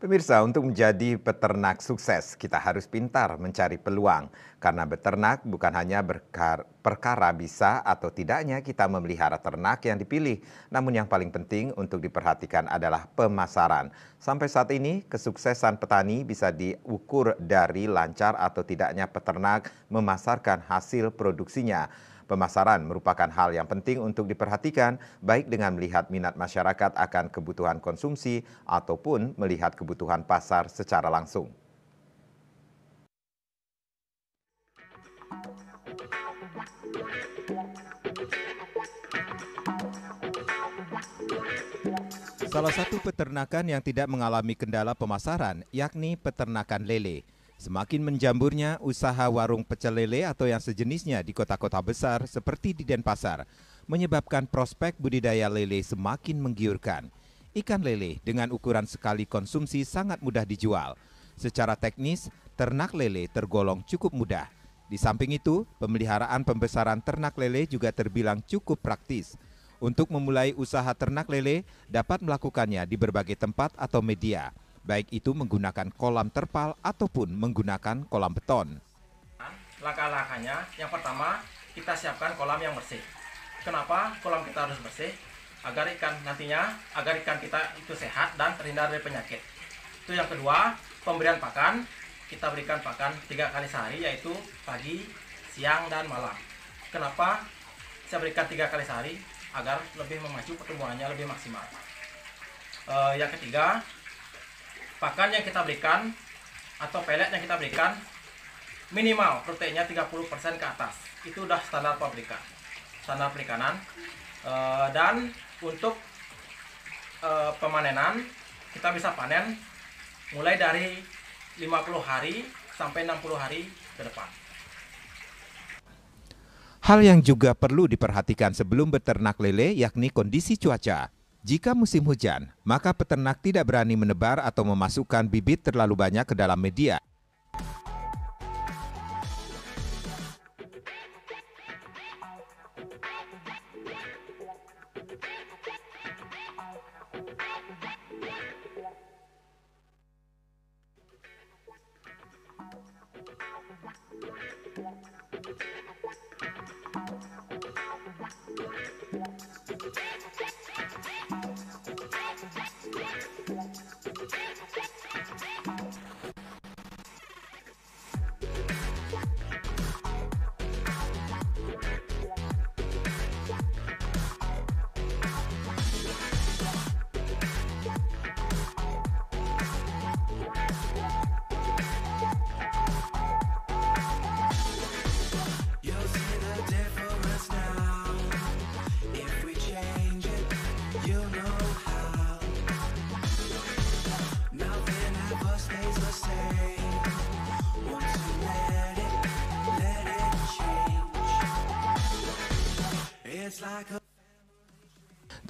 Pemirsa, untuk menjadi peternak sukses, kita harus pintar mencari peluang. Karena beternak bukan hanya perkara bisa atau tidaknya kita memelihara ternak yang dipilih. Namun yang paling penting untuk diperhatikan adalah pemasaran. Sampai saat ini, kesuksesan petani bisa diukur dari lancar atau tidaknya peternak memasarkan hasil produksinya. Pemasaran merupakan hal yang penting untuk diperhatikan, baik dengan melihat minat masyarakat akan kebutuhan konsumsi ataupun melihat kebutuhan pasar secara langsung. Salah satu peternakan yang tidak mengalami kendala pemasaran, yakni peternakan lele. Semakin menjamburnya usaha warung pecel lele atau yang sejenisnya di kota-kota besar seperti di Denpasar, menyebabkan prospek budidaya lele semakin menggiurkan. Ikan lele dengan ukuran sekali konsumsi sangat mudah dijual. Secara teknis, ternak lele tergolong cukup mudah. Di samping itu, pemeliharaan pembesaran ternak lele juga terbilang cukup praktis. Untuk memulai usaha ternak lele, dapat melakukannya di berbagai tempat atau media, baik itu menggunakan kolam terpal ataupun menggunakan kolam beton. Langkah-langkahnya, yang pertama kita siapkan kolam yang bersih. Kenapa kolam kita harus bersih? Agar ikan kita itu sehat dan terhindar dari penyakit. Itu yang kedua, pemberian pakan. Kita berikan pakan 3 kali sehari, yaitu pagi, siang, dan malam. Kenapa saya berikan 3 kali sehari? Agar lebih memacu pertumbuhannya lebih maksimal. Yang ketiga, pakan yang kita berikan atau pelet yang kita berikan minimal proteinnya 30% ke atas. Itu udah standar pabrikan, standar perikanan. Dan untuk pemanenan, kita bisa panen mulai dari 50 hari sampai 60 hari ke depan. Hal yang juga perlu diperhatikan sebelum beternak lele yakni kondisi cuaca. Jika musim hujan, maka peternak tidak berani menebar atau memasukkan bibit terlalu banyak ke dalam media.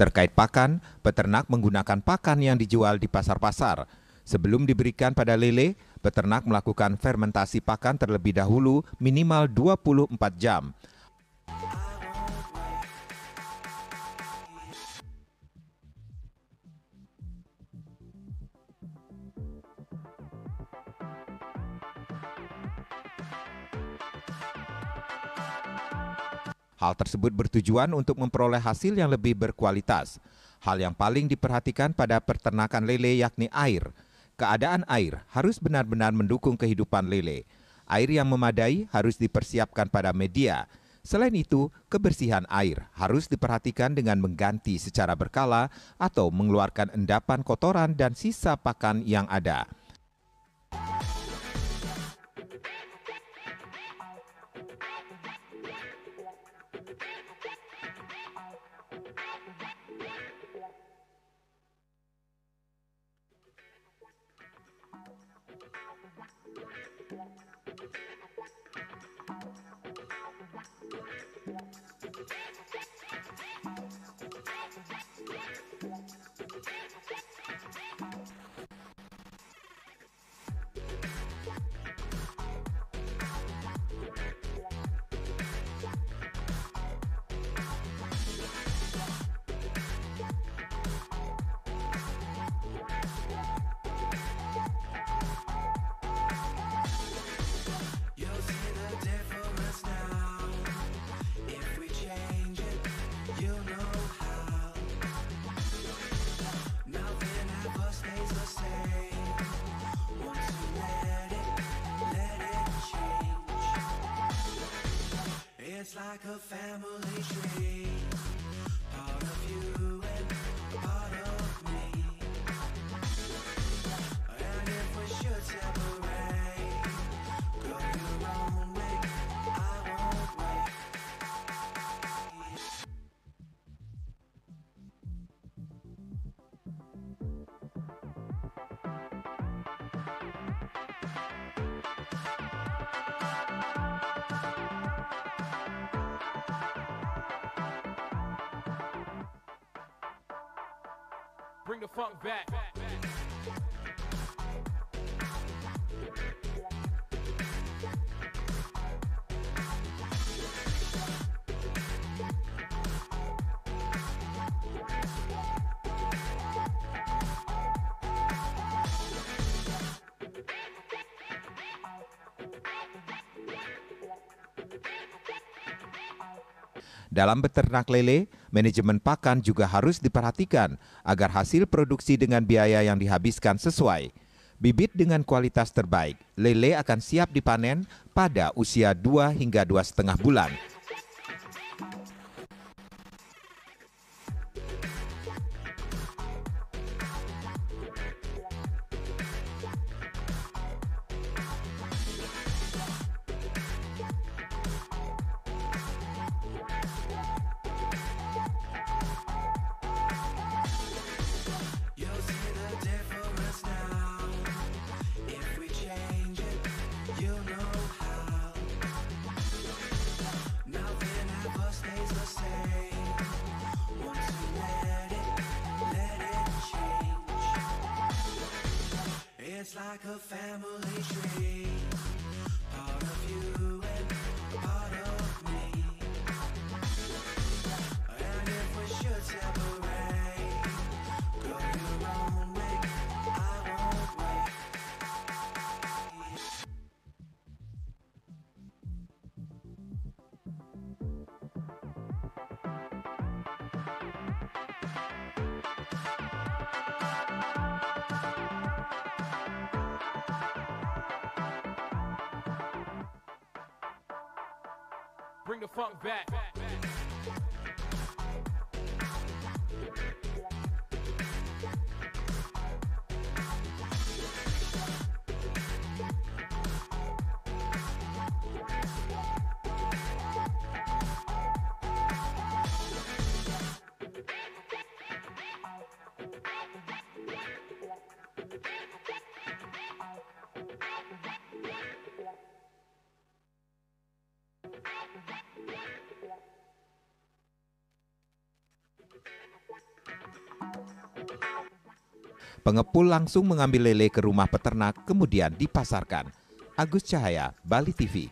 Terkait pakan, peternak menggunakan pakan yang dijual di pasar-pasar. Sebelum diberikan pada lele, peternak melakukan fermentasi pakan terlebih dahulu minimal 24 jam. Hal tersebut bertujuan untuk memperoleh hasil yang lebih berkualitas. Hal yang paling diperhatikan pada peternakan lele yakni air. Keadaan air harus benar-benar mendukung kehidupan lele. Air yang memadai harus dipersiapkan pada media. Selain itu, kebersihan air harus diperhatikan dengan mengganti secara berkala atau mengeluarkan endapan kotoran dan sisa pakan yang ada. Bring the funk back. Dalam beternak lele, manajemen pakan juga harus diperhatikan agar hasil produksi dengan biaya yang dihabiskan sesuai. Bibit dengan kualitas terbaik, lele akan siap dipanen pada usia 2 hingga 2,5 bulan. It's like a family tree, part of you and part of me. And if we should separate, go your own way, I won't wait. Bring the funk back. Pengepul langsung mengambil lele ke rumah peternak kemudian dipasarkan. Agus Cahaya, Bali TV.